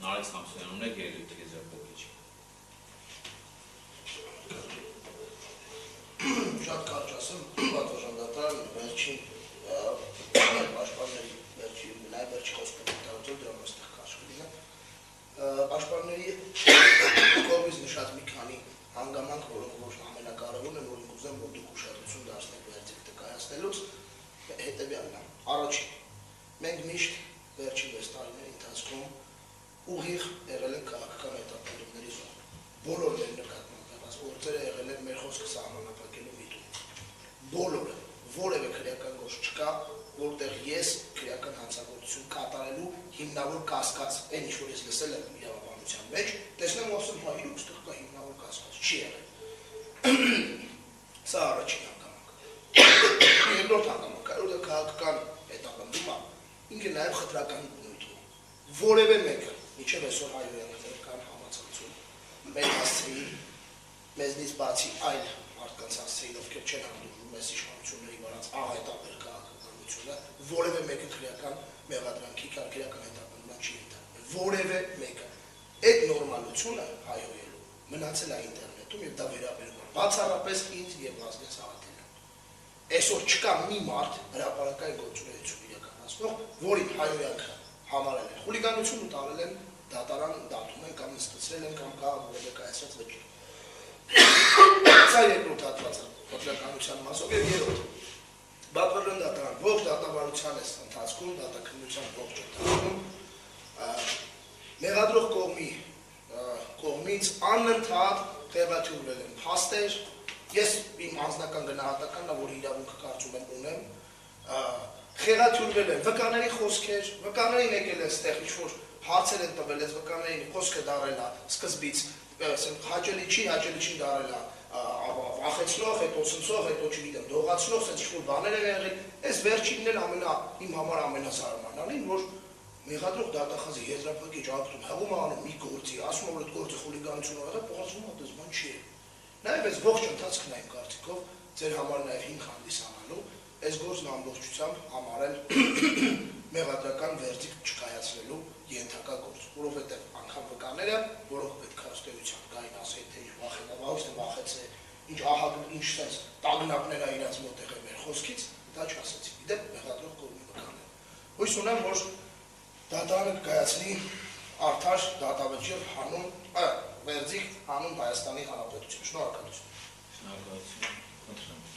Նարեկ Սամսոնյանն է գերույթ եզրափոխիչ։ Շատ կարճ ասեմ, պատվաժան դատարան վերջին պաշտպանների վերջի խոսքը դարձել դրան այստեղ կարճ կլինի։ Պաշտպանների կողմից նշած մի քանի հանգամանք, որոնք ոչ ամենակարևորն են, որ ուզեմ, որ դուք ուշադրություն դարձնեք վերջին կայացնելուց, հետևյալն է։ Առաջին, մենք միշտ վերջին 6 տարիների ընթացքում ուղիղ եղել են քաղաքական հետապնդումների զոն։ Բոլոր մեր նկատմամբ եղած գործերը եղել են մեր խոսքը սահմանափակելու միտում։ Բոլորը, որևէ քրեական գործ չկա, որտեղ ես քրեական հանցագործություն կատարելու հիմնավոր կասկած, այն ինչ որ ես լսել եմ իրավաբանության մեջ, տեսնեմ ու ասեմ, հա իրոք ստեղ կա հիմնավոր կասկած, չի եղել։ Սա առաջին հանգամանքը։ Երկրորդ հանգամանքը, որտեղ քաղաքական հետապնդումը ինքը նաև խտրական բնույթ ունի։ Որևէ մեկը, մինչև այսօր հայոյաններ կան համացանցում, մեր հասցեին, մեզնից բացի այլ մարդկանց հասցեին, ովքեր չեն հանդուրժում մեզ իշխանությունների վրաց աղետաբեր քաղաքականությունը, որևէ մեկը քրեական մեղադրանքի կամ քրեական հետապնդման չի ենթարկվել։ Որևէ մեկը։ Այդ նորմալությունը հայոյելու մնացել է ինտերնետում եւ դա վերաբերում է բացառապես ինձ եւ Վազգեն Սաղաթելյանին։ Այսօր չկա մի մարդ հրապարակային գործունեություն իրականացնող, որին հայոյանքը համարել են խուլիգանություն ու տարել են դատարան դատում են կամ նստեցրել են կամ կա որևէ կայացած վճիռ։ Սա երկրորդ հատվածը պատրաստականության մասով եւ երրորդ Բադվարդան դատարան ողջ դատավարության ընթացքում դատաքննության ողջ ընթացքում մեղադրող կողմից անընդհատ տեղադրվել են փաստեր, ես իմ անձնական գնահատականն է, որ իրավունքը կարծում եմ ունեմ, խեղաթյուրվել են վկաների խոսքեր, վկաներին եկել են ստեղ ինչ-որ հարցեր են տվել, այս վկաներին խոսքը դարել է սկզբից, հաճելի չի դարել է վախեցնող, հետո ցնցող, հետո չգիտեմ, դողացնող, ասես ինչ-որ բաներ են եղել, այս վերջինն էլ իմ համար ամենազարմանալին, որ մեղադրող դատախազի եզրափակիչ ակտում հեղում անում մի գործի, ասում որ այդ գործը խուլիգանություն եղել, փոխանցում է դες բան չի եղել։ Նաև այս ողջ ընթացքն այն կարծիքով ձեր համար նաև հիմք հանդիսանալու, այս գործն ամբողջությամբ համարել մեղադրական վերդիկտ չկայացնելու ենթակա գործ, որովհետև անգամ վկաները, որոնք պետք է ըստեյության գային ասեն, թե ինչ վախեցե, ինչ ահագին, ինչ sense տագնապներ է իրաց մոտ եղել մեր խոսքից, դա չասեցի։ Իդեպ մեղադրող կողմի վկաները։ Հույս ունեմ, որ դատարանը կկայացնի արդար դատավճիռ հանուն, վերդիկտ հանուն Հայաստանի Հանրապետություն։ Շնորհակալություն։ Շնորհակալություն։